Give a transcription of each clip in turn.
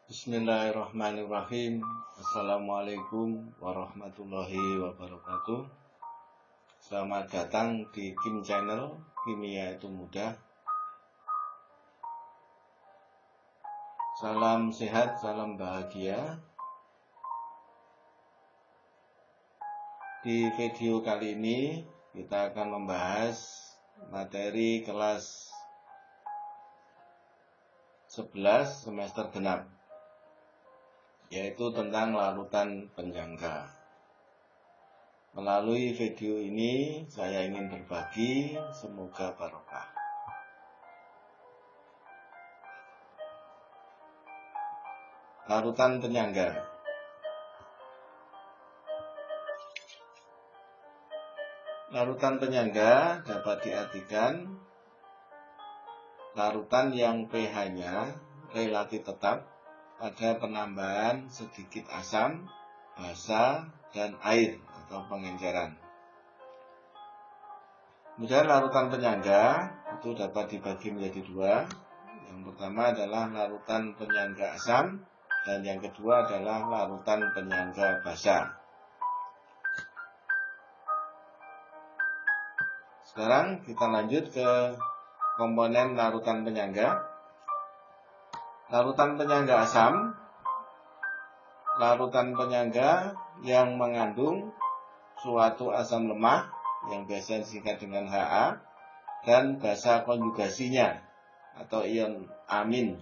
Bismillahirrahmanirrahim. Assalamualaikum warahmatullahi wabarakatuh. Selamat datang di Kim Channel, Kimia itu Mudah. Salam sehat, salam bahagia. Di video kali ini kita akan membahas materi kelas 11 semester genap, yaitu tentang larutan penyangga. Melalui video ini saya ingin berbagi, semoga barokah. Larutan penyangga. Larutan penyangga dapat diartikan larutan yang pH-nya relatif tetap pada penambahan sedikit asam, basa, dan air atau pengenceran. Kemudian larutan penyangga itu dapat dibagi menjadi dua. Yang pertama adalah larutan penyangga asam, dan yang kedua adalah larutan penyangga basa. Sekarang kita lanjut ke komponen larutan penyangga. Larutan penyangga asam, larutan penyangga yang mengandung suatu asam lemah yang biasa disingkat dengan Ha dan basa konjugasinya atau ion amin.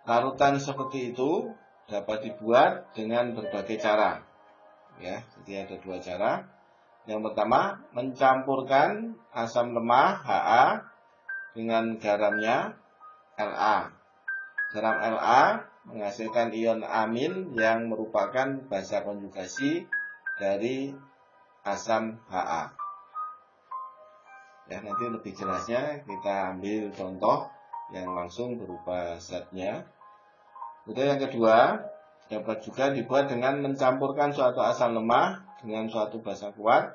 Larutan seperti itu dapat dibuat dengan berbagai cara. Ya, jadi ada dua cara. Yang pertama, mencampurkan asam lemah Ha dengan garamnya La. Garam La menghasilkan ion amin yang merupakan basa konjugasi dari asam Ha. Ya, nanti lebih jelasnya kita ambil contoh yang langsung berupa zatnya. Kemudian yang kedua, dapat juga dibuat dengan mencampurkan suatu asam lemah dengan suatu basa kuat,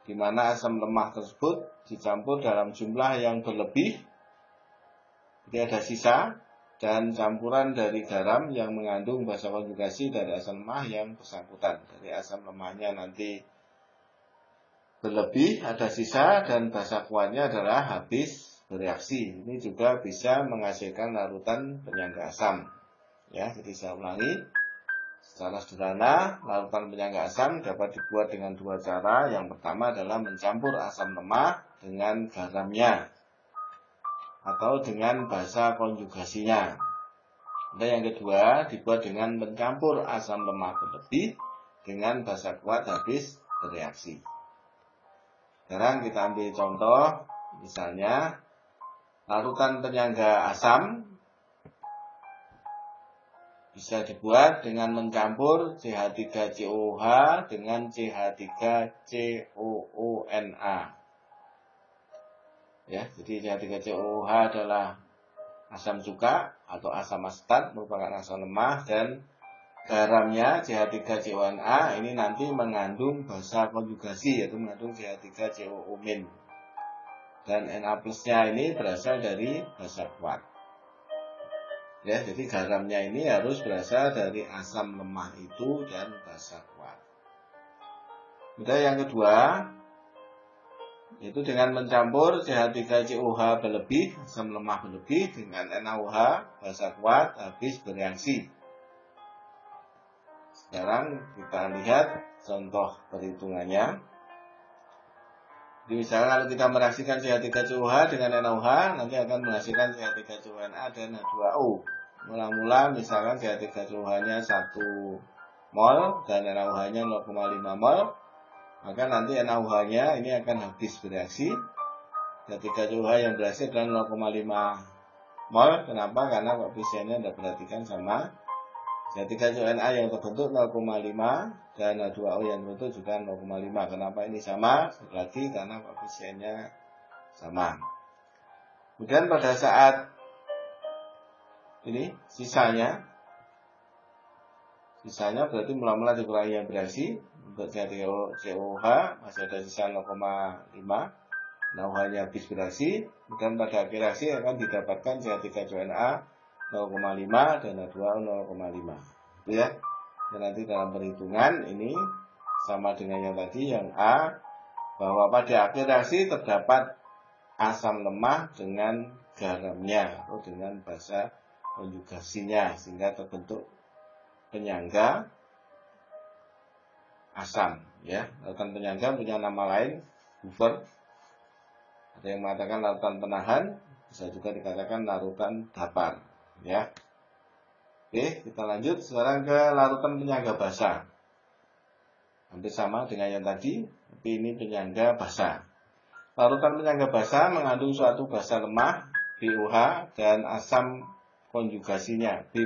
di mana asam lemah tersebut dicampur dalam jumlah yang berlebih. Jadi ada sisa dan campuran dari garam yang mengandung basa konjugasi dari asam lemah yang bersangkutan. Dari asam lemahnya nanti berlebih, ada sisa, dan basa kuatnya adalah habis bereaksi. Ini juga bisa menghasilkan larutan penyangga asam. Ya, jadi saya ulangi. Secara sederhana, larutan penyangga asam dapat dibuat dengan dua cara. Yang pertama adalah mencampur asam lemah dengan garamnya atau dengan basa konjugasinya. Dan yang kedua, dibuat dengan mencampur asam lemah berlebih dengan basa kuat habis bereaksi. Sekarang kita ambil contoh, misalnya larutan penyangga asam bisa dibuat dengan mencampur CH3COOH dengan CH3COONA. Ya, jadi CH3COOH adalah asam cuka atau asam asetat, merupakan asam lemah, dan garamnya CH3CONA ini nanti mengandung basa konjugasi, yaitu mengandung CH3COO-. Dan Na plusnya ini berasal dari basa kuat. Ya, jadi garamnya ini harus berasal dari asam lemah itu dan basa kuat. Kemudian yang kedua, yaitu dengan mencampur CH3COH berlebih, asam lemah berlebih, dengan NaOH, basa kuat, habis bereaksi. Sekarang kita lihat contoh perhitungannya. Jadi misalnya kalau kita mereaksikan CH3COH dengan NaOH, nanti akan menghasilkan CH3CONA dan H2O. Mula-mula misalkan CH3COH-nya 1 mol dan NaOH-nya 0,5 mol, maka nanti NaOH-nya ini akan habis bereaksi. CH3COH yang berhasil adalah 0,5 mol. Kenapa? Karena koefisiennya Anda perhatikan sama. CH3CONA yang terbentuk 0,5 dan H2O yang terbentuk juga 0,5. Kenapa ini sama? Sekali lagi karena koefisiennya sama. Kemudian pada saat ini sisanya berarti mula-mula dikurangi yang bereaksi. Untuk CH3COH masih ada sisa 0,5. NaOH-nya habis bereaksi. Kemudian pada akhir reaksi akan didapatkan CH3CONA 0,5 dan H2O 0,5. Itu ya. Dan nanti dalam perhitungan ini sama dengan yang tadi, yang A, bahwa pada akhir reaksi terdapat asam lemah dengan garamnya atau dengan basa konjugasinya, sehingga terbentuk penyangga asam. Ya, larutan penyangga punya nama lain, buffer. Ada yang mengatakan larutan penahan, bisa juga dikatakan larutan dapar. Ya. Oke, kita lanjut sekarang ke larutan penyangga basa. Hampir sama dengan yang tadi, tapi ini penyangga basa. Larutan penyangga basa mengandung suatu basa lemah, BOH, dan asam konjugasinya, B+.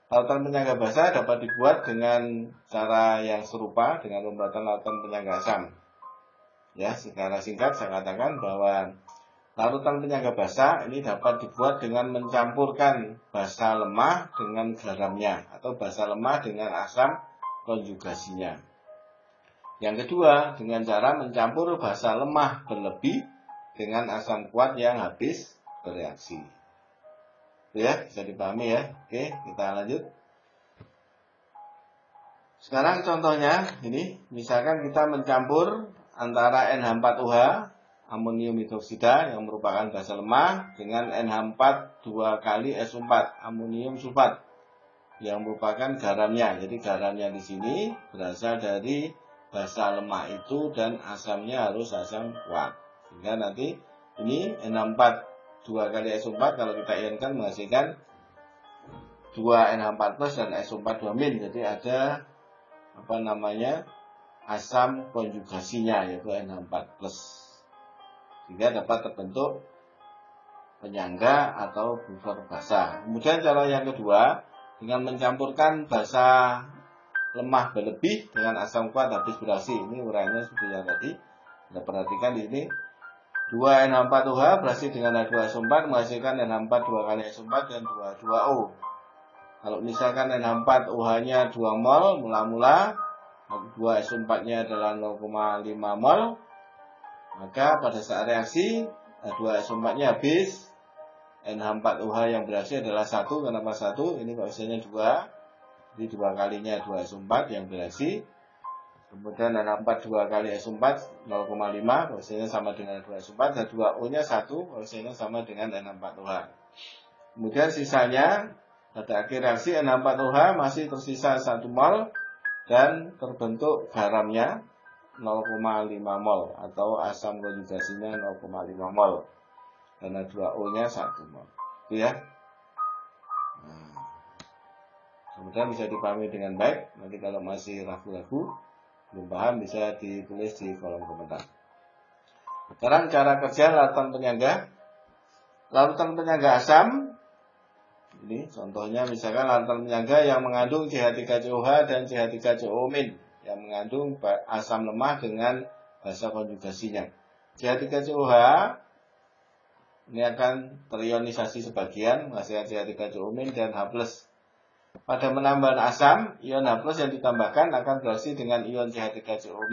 Larutan penyangga basa dapat dibuat dengan cara yang serupa dengan pembuatan larutan penyangga asam. Ya, secara singkat saya katakan bahwa larutan penyangga basa ini dapat dibuat dengan mencampurkan basa lemah dengan garamnya atau basa lemah dengan asam konjugasinya. Yang kedua, dengan cara mencampur basa lemah berlebih dengan asam kuat yang habis bereaksi. Ya, bisa dipahami ya. Oke, kita lanjut. Sekarang contohnya ini, misalkan kita mencampur antara NH4OH, amonium hidroksida yang merupakan basa lemah, dengan NH4 2 kali SO4, amonium sulfat yang merupakan garamnya. Jadi garamnya di sini berasal dari basa lemah itu dan asamnya harus asam kuat. Sehingga nanti ini NH4 2 kali SO4 kalau kita ionkan menghasilkan 2 NH4 plus dan SO4 2 min. Jadi ada asam konjugasinya yaitu NH4 plus. Sehingga dapat terbentuk penyangga atau buffer basa. Kemudian cara yang kedua, dengan mencampurkan basa lemah berlebih dengan asam kuat habis bereaksi. Ini uraiannya seperti yang tadi. Kita perhatikan di ini. 2 NH4OH bereaksi dengan H2SO4 menghasilkan NH4 2 kali SO4 dan 2H2O. Kalau misalkan NH4OH-nya 2 mol, mula-mula 2SO4-nya adalah 0,5 mol, maka pada saat reaksi H2SO4-nya habis, NH4OH yang bereaksi adalah 1. Kenapa 1? Ini koefisiennya 2. Jadi 2 kalinya 2SO4 yang bereaksi. Kemudian NH4 2 kali SO4 0,5, koefisiennya sama dengan 2SO4, dan 2O-nya 1, koefisiennya sama dengan NH4OH. Kemudian sisanya pada akhir reaksi NH4OH masih tersisa 1 mol dan terbentuk garamnya 0,5 mol atau asam konjugasinya 0,5 mol. Karena 2O-nya 1 mol. Itu ya. Nah, kemudian bisa dipahami dengan baik. Nanti kalau masih ragu-ragu, belum paham, bisa ditulis di kolom komentar. Sekarang cara kerja larutan penyangga. Larutan penyangga asam. Ini contohnya misalkan larutan penyangga yang mengandung CH3COH dan CH3COO- yang mengandung asam lemah dengan basa konjugasinya. CH3COH ini akan terionisasi sebagian menghasilkan CH3COO- dan H+. Pada penambahan asam, ion H+ yang ditambahkan akan bereaksi dengan ion CH3COO-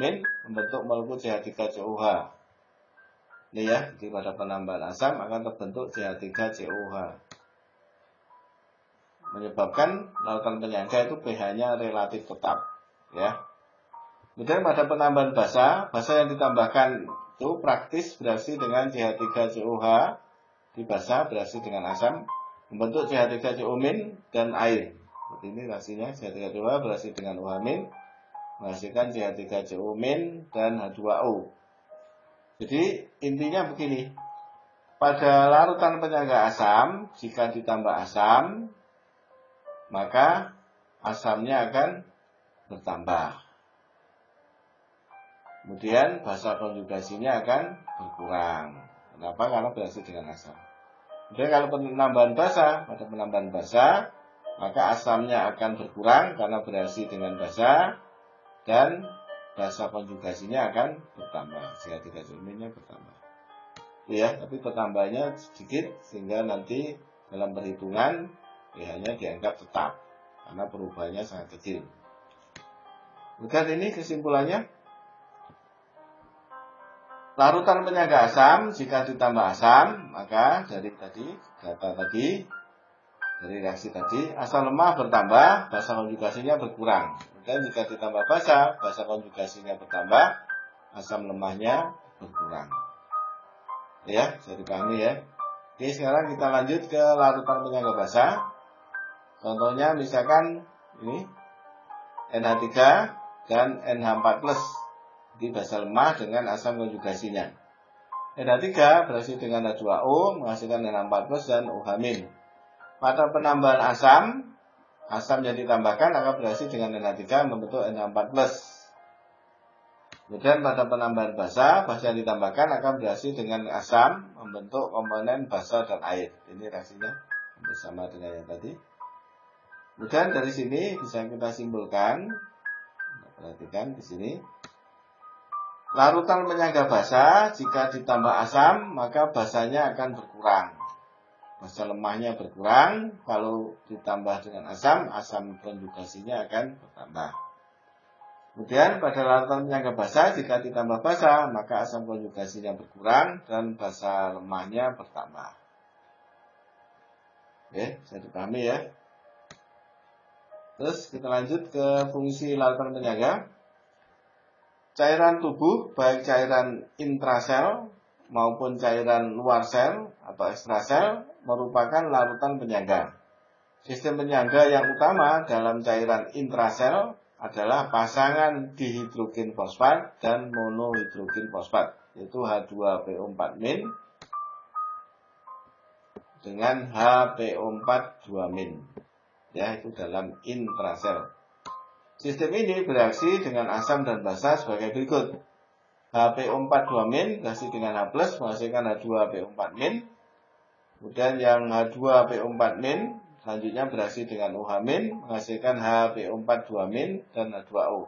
membentuk molekul CH3COH. Ini ya, jadi pada penambahan asam akan terbentuk CH3COH. Menyebabkan larutan penyangga itu pH-nya relatif tetap, ya. Kemudian pada penambahan basa yang ditambahkan itu praktis bereaksi dengan CH3COH di basa bereaksi dengan asam, membentuk CH3COO- dan air. Seperti ini reaksinya, CH3COH bereaksi dengan OH- menghasilkan CH3COO- dan H2O. Jadi intinya begini, pada larutan penyangga asam, jika ditambah asam, maka asamnya akan bertambah. Kemudian basa konjugasinya akan berkurang. Kenapa? Karena bereaksi dengan asam. Kemudian kalau penambahan basa, pada penambahan basa, maka asamnya akan berkurang karena bereaksi dengan basa, dan basa konjugasinya akan bertambah. CH3COO-nya bertambah. Ya, tapi pertambahannya sedikit sehingga nanti dalam perhitungan pH-nya dianggap tetap karena perubahannya sangat kecil. Kemudian ini kesimpulannya. Larutan penyangga asam jika ditambah asam, maka dari tadi data tadi Dari reaksi tadi, asam lemah bertambah, basa konjugasinya berkurang. Dan jika ditambah basa konjugasinya bertambah, asam lemahnya berkurang. Ya, bisa dipahami ya. Oke, sekarang kita lanjut ke larutan penyangga basa. Contohnya misalkan ini NH3 dan NH4+. Jadi basa lemah dengan asam konjugasinya. NH3 bereaksi dengan H2O menghasilkan NH4+ dan OH-. Pada penambahan asam yang ditambahkan akan bereaksi dengan NH3 membentuk NH4+. Kemudian pada penambahan basa yang ditambahkan akan bereaksi dengan asam membentuk komponen basa dan air. Ini reaksinya bersama dengan yang tadi. Kemudian dari sini bisa kita simpulkan, perhatikan di sini. Larutan penyangga basa jika ditambah asam maka basanya akan berkurang. Basa lemahnya berkurang, kalau ditambah dengan asam konjugasinya akan bertambah. Kemudian pada larutan penyangga basa jika ditambah basa maka asam konjugasinya berkurang dan basa lemahnya bertambah. Oke, bisa dipahami ya. Terus kita lanjut ke fungsi larutan penyangga. Cairan tubuh, baik cairan intrasel maupun cairan luar sel atau ekstrasel, merupakan larutan penyangga. Sistem penyangga yang utama dalam cairan intrasel adalah pasangan dihidrogen fosfat dan monohidrogen fosfat, yaitu H2PO4- dengan HPO4 2-. Ya, itu dalam intrasel. Sistem ini bereaksi dengan asam dan basa sebagai berikut. HPO4 2- bereaksi dengan H+ menghasilkan H2PO4-. Kemudian yang H2PO4- selanjutnya bereaksi dengan OH- menghasilkan HPO4 2- dan H2O.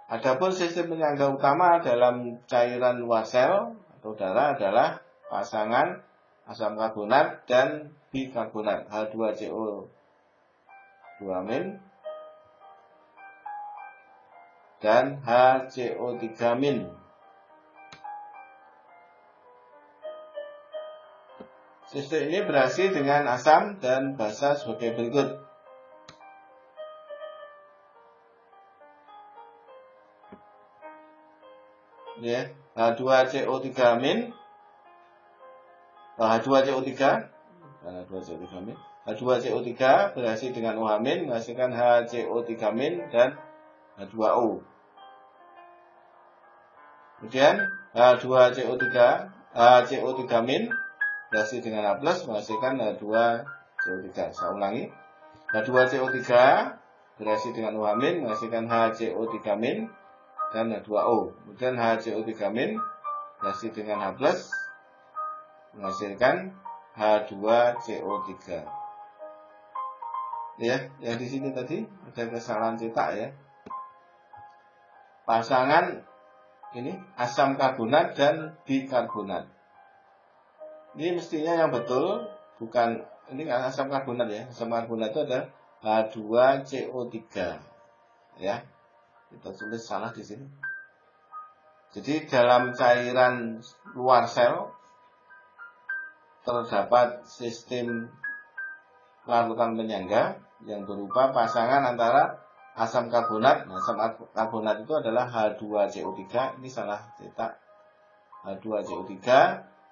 Adapun sistem penyangga utama dalam cairan luar sel atau darah adalah pasangan asam karbonat dan bikarbonat H2CO2- dan HCO3-. Sistem ini bereaksi dengan asam dan basa sebagai berikut. Ya, H2CO3-, H2CO3 bereaksi dengan OH- menghasilkan HCO3- dan H2O. Kemudian HCO3- bereaksi dengan H+ menghasilkan H2CO3. Saya ulangi. H2CO3 bereaksi dengan OH- menghasilkan HCO3- dan H2O. Kemudian HCO3- bereaksi dengan H+ menghasilkan H2CO3. Ya, yang di sini tadi ada kesalahan cetak ya. Pasangan ini asam karbonat dan bikarbonat. Ini mestinya yang betul bukan ini asam karbonat ya. Asam karbonat itu ada H2CO3. Ya. Kita tulis salah di sini. Jadi dalam cairan luar sel terdapat sistem larutan penyangga yang berupa pasangan antara asam karbonat. Nah, asam karbonat itu adalah H2CO3. Ini salah cetak. H2CO3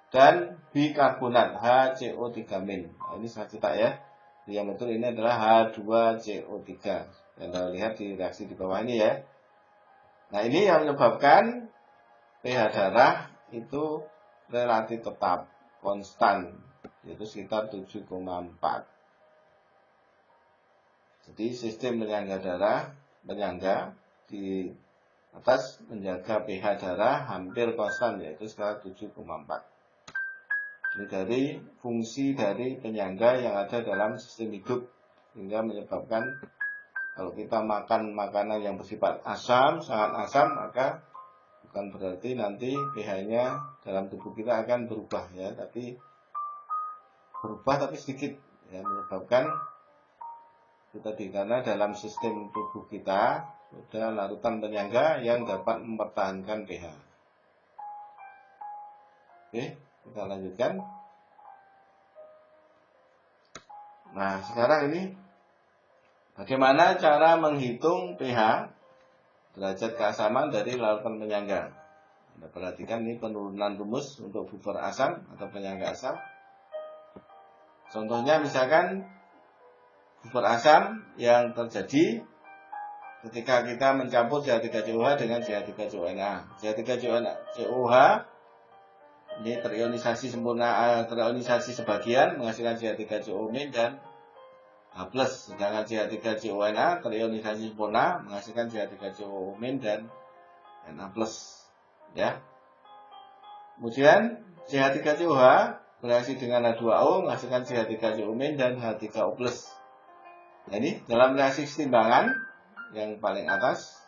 dan bikarbonat HCO3-. Nah, ini salah cetak ya. Yang betul ini adalah H2CO3. Yang kita lihat di reaksi di bawah ini ya. Nah, ini yang menyebabkan pH darah itu relatif tetap konstan, yaitu sekitar 7,4. Jadi sistem penyangga darah di atas menjaga pH darah hampir konstan, yaitu sekitar 7,4. Ini dari fungsi dari penyangga yang ada dalam sistem hidup, sehingga menyebabkan kalau kita makan makanan yang bersifat asam, sangat asam, maka bukan berarti nanti pH-nya dalam tubuh kita akan berubah ya, tapi sedikit ya, menyebabkan itu tadi karena dalam sistem tubuh kita sudah larutan penyangga yang dapat mempertahankan pH. Oke, kita lanjutkan. Nah, sekarang ini bagaimana cara menghitung pH derajat keasaman dari larutan penyangga. Anda perhatikan ini penurunan rumus untuk buffer asam atau penyangga asam. Contohnya misalkan buffer asam yang terjadi ketika kita mencampur CH3COH dengan CH3CONA. CH3COH ini terionisasi sempurna, terionisasi sebagian menghasilkan CH3CO- dan H+, sedangkan CH3CONA terionisasi sempurna menghasilkan CH3CO- dan Na+. Ya. Kemudian CH3COH bereaksi dengan H2O menghasilkan CH3CO- dan H3O+. Nah, ini dalam reaksi kesetimbangan yang paling atas,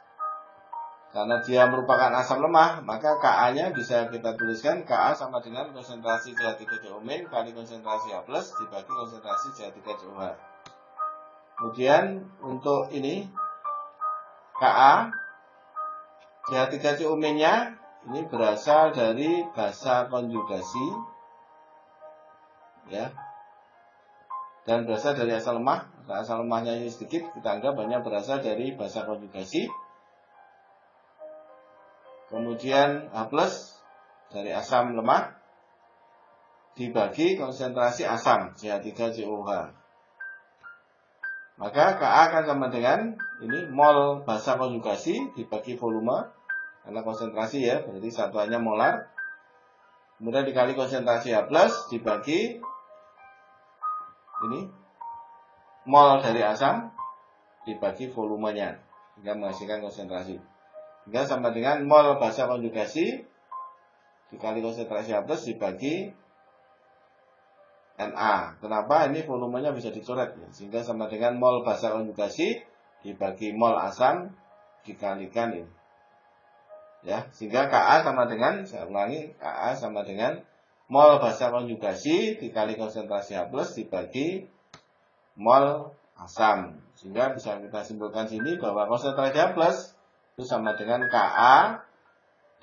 karena dia merupakan asam lemah, maka Ka-nya bisa kita tuliskan Ka sama dengan konsentrasi CH3CO- kali konsentrasi H+ dibagi konsentrasi CH3COH. Kemudian untuk ini Ka CH3COM-nya ini berasal dari basa konjugasi, ya, dan berasal dari asam lemah. Asam lemahnya ini sedikit, kita anggap banyak berasal dari basa konjugasi. Kemudian H+ dari asam lemah dibagi konsentrasi asam CH3COH. Maka Ka akan sama dengan ini mol basa konjugasi dibagi volume, karena konsentrasi ya, berarti satuannya molar. Kemudian dikali konsentrasi H+ dibagi ini mol dari asam dibagi volumenya, sehingga menghasilkan konsentrasi. Sehingga sama dengan mol basa konjugasi dikali konsentrasi H+ dibagi Na. Kenapa? Ini volumenya bisa dicoret ya. Sehingga sama dengan mol basa konjugasi dibagi mol asam dikalikan ini. Ya, sehingga Ka sama dengan, saya ulangi, Ka sama dengan mol basa konjugasi dikali konsentrasi H+ dibagi mol asam. Sehingga bisa kita simpulkan sini bahwa konsentrasi H+ itu sama dengan Ka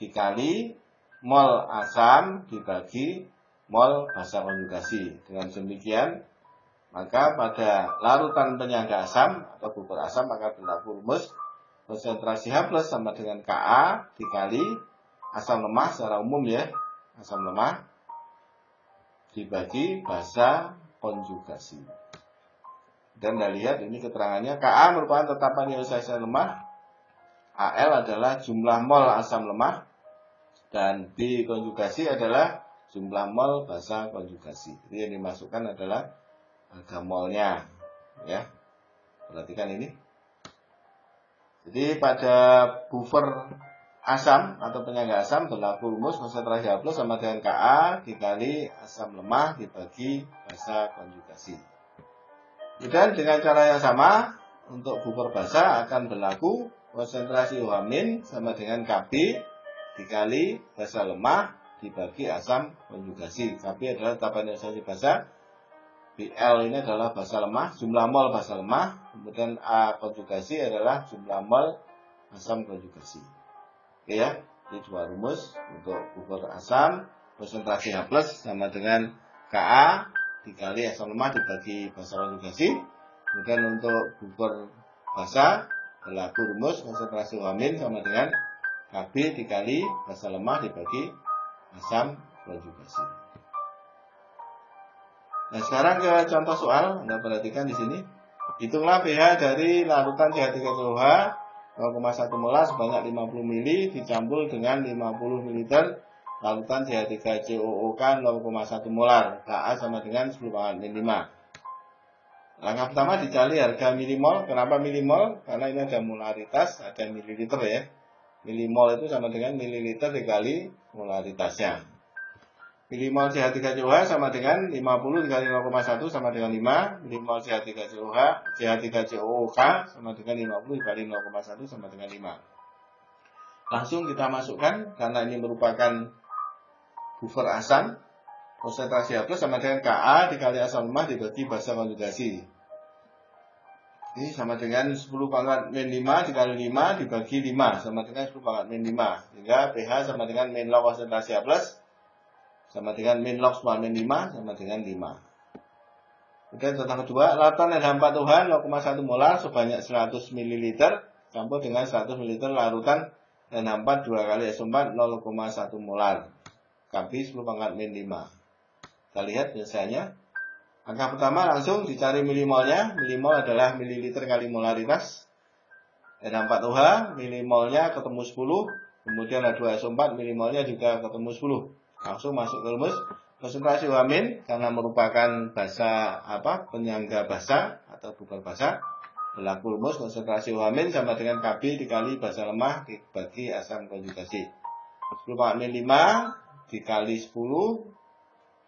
dikali mol asam dibagi mol basa konjugasi. Dengan demikian, maka pada larutan penyangga asam atau buffer asam maka berlaku rumus konsentrasi H+ sama dengan Ka dikali asam lemah secara umum ya, asam lemah dibagi basa konjugasi. Dan Anda lihat ini keterangannya, Ka merupakan tetapan ionisasi lemah, Al adalah jumlah mol asam lemah, dan B konjugasi adalah jumlah mol basa konjugasi. Jadi yang dimasukkan adalah harga molnya, ya. Perhatikan ini. Jadi pada buffer asam atau penyangga asam berlaku rumus konsentrasi H+ sama dengan Ka dikali asam lemah dibagi basa konjugasi. Dan dengan cara yang sama untuk buffer basa akan berlaku konsentrasi OH- sama dengan Kb dikali basa lemah dibagi asam konjugasi. Kb adalah tetapan ionisasi basa, Bl ini adalah basa lemah, jumlah mol basa lemah, kemudian A konjugasi adalah jumlah mol asam konjugasi. Oke ya, ini dua rumus untuk buffer asam, konsentrasi H+ sama dengan Ka dikali asam lemah dibagi basa konjugasi. Kemudian untuk buffer basa berlaku rumus konsentrasi OH- sama dengan Kb dikali basa lemah dibagi asam konjugasi. Nah, sekarang ke contoh soal, Anda perhatikan di sini. Hitunglah pH dari larutan CH3COH 0,1 molar sebanyak 50 ml dicampur dengan 50 ml larutan CH3COOK 0,1 molar. Ka sama dengan 10⁻⁵. Langkah pertama dicari harga milimol. Kenapa milimol? Karena ini ada molaritas, ada mililiter ya. Milimol itu sama dengan mililiter dikali molaritasnya. Milimol CH3COH sama dengan 50 dikali 0,1 sama dengan 5. Milimol CH3COOK sama dengan 50 dikali 0,1 sama dengan 5. Langsung kita masukkan, karena ini merupakan buffer asam. Konsentrasi H+ sama dengan Ka dikali asam lemah dibagi basa konjugasi. Ini sama dengan 10⁻⁵ dikali 5 dibagi 5 sama dengan 10⁻⁵. Sehingga pH sama dengan min log konsentrasi H+ sama dengan min log 10⁻⁵ sama dengan 5. Kemudian contoh kedua, larutan NH4OH 0,1 molar sebanyak 100 ml campur dengan 100 ml larutan NH4 2 kali SO4 0,1 molar. Kb 10⁻-5. Kita lihat biasanya. Angka pertama langsung dicari milimolnya. Milimol adalah mililiter kali molaritas. NH4OH milimolnya ketemu 10. Kemudian H2SO4 milimolnya juga ketemu 10. Langsung masuk ke rumus. Konsentrasi OH- karena merupakan basa penyangga basa atau bukan basa, berlaku rumus konsentrasi OH- sama dengan Kb dikali basa lemah dibagi asam konjugasi. 10⁻5 dikali 10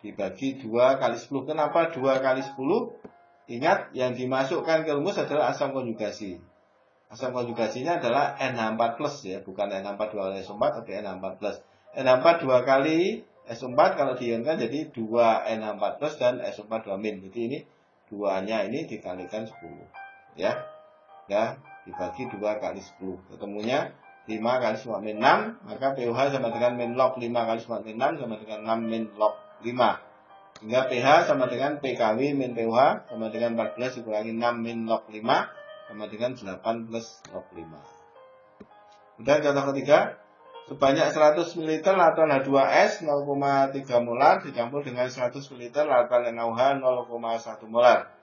dibagi 2 kali 10. Kenapa 2 kali 10? Ingat, yang dimasukkan ke rumus adalah asam konjugasi. Asam konjugasinya adalah NH4+, ya, bukan NH4 2 kali SO4, tapi NH4+. NH4 2 kali SO4 kalau diionkan jadi 2 NH4+ dan SO4 2-. Jadi ini 2-nya ini dikalikan 10. Ya. Ya, dibagi 2 kali 10. Ketemunya 5 kali 10⁻6, maka pOH sama dengan min log 5 kali 10⁻6 sama dengan 6 min log 5. Sehingga pH sama dengan PKW min pOH sama dengan 14 dikurangi 6 min log 5 sama dengan 8 plus log 5. Kemudian contoh ketiga, sebanyak 100 ml larutan H2S 0,3 molar dicampur dengan 100 ml larutan NaOH 0,1 molar.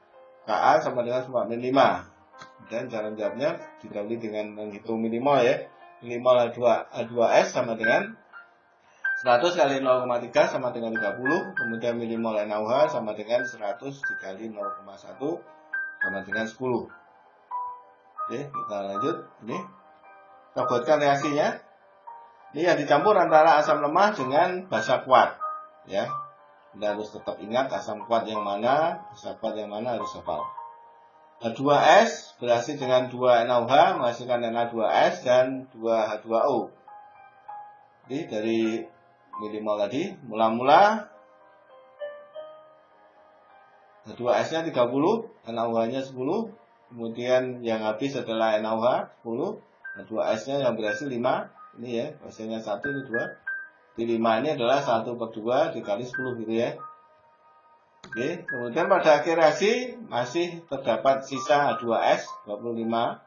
Ka sama dengan 10⁻5. Dan cara jawabnya didahului dengan menghitung milimol, ya. Milimol H2S sama dengan 100 kali 0,3 sama dengan 30. Kemudian milimol NaOH sama dengan 100 dikali 0,1 sama dengan 10. Oke, kita lanjut. Ini kita buatkan reaksinya. Ini yang dicampur antara asam lemah dengan basa kuat, ya. Kita harus tetap ingat asam kuat yang mana, basa kuat yang mana harus hafal. H2S berhasil dengan 2 NaOH menghasilkan Na2S dan 2 H2O. Jadi dari milimol tadi, mula-mula H2S-nya 30, NaOH-nya 10, kemudian yang habis adalah NaOH 10, H2S-nya yang berhasil 5, ini ya, hasilnya 1, ini 2. Di 5 ini adalah 1/2 dikali 10 gitu ya. Oke, kemudian pada akhir reaksi masih terdapat sisa H2S 25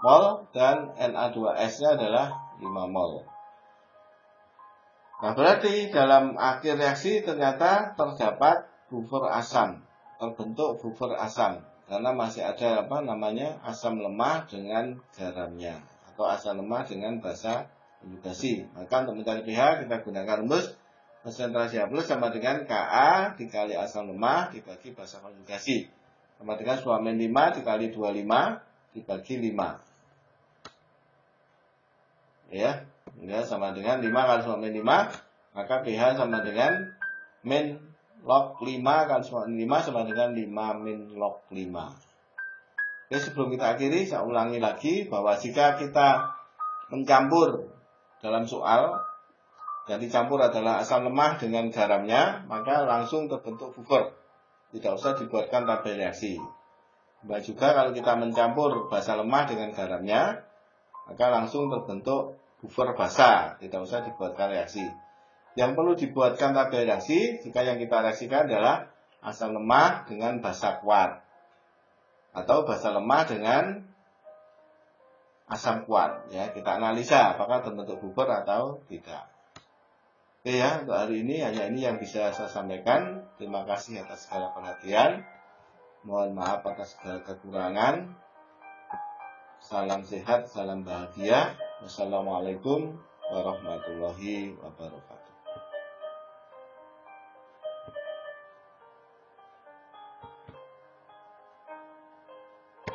mol dan Na2S-nya adalah 5 mol. Nah, berarti dalam akhir reaksi ternyata terdapat buffer asam, terbentuk buffer asam karena masih ada asam lemah dengan garamnya atau asam lemah dengan basa konjugasi. Maka untuk mencari pH kita gunakan rumus konsentrasi H+ sama dengan Ka dikali asam lemah dibagi basa konjugasi sama dengan 10⁻5 dikali 25 dibagi 5. Ya, sama dengan 5 kali 10⁻5, maka pH sama dengan min log 5 kali 10⁻5 sama dengan 5 min log 5. Oke, sebelum kita akhiri, saya ulangi lagi bahwa jika kita mencampur dalam soal yang dicampur adalah asam lemah dengan garamnya, maka langsung terbentuk buffer. Tidak usah dibuatkan tabel reaksi. Dan juga kalau kita mencampur basa lemah dengan garamnya, maka langsung terbentuk buffer basa. Tidak usah dibuatkan reaksi. Yang perlu dibuatkan tabel reaksi jika yang kita reaksikan adalah asam lemah dengan basa kuat atau basa lemah dengan asam kuat. Ya, kita analisa apakah terbentuk buffer atau tidak. Oke ya, untuk hari ini hanya ini yang bisa saya sampaikan. Terima kasih atas segala perhatian. Mohon maaf atas segala kekurangan. Salam sehat, salam bahagia. Wassalamualaikum warahmatullahi wabarakatuh.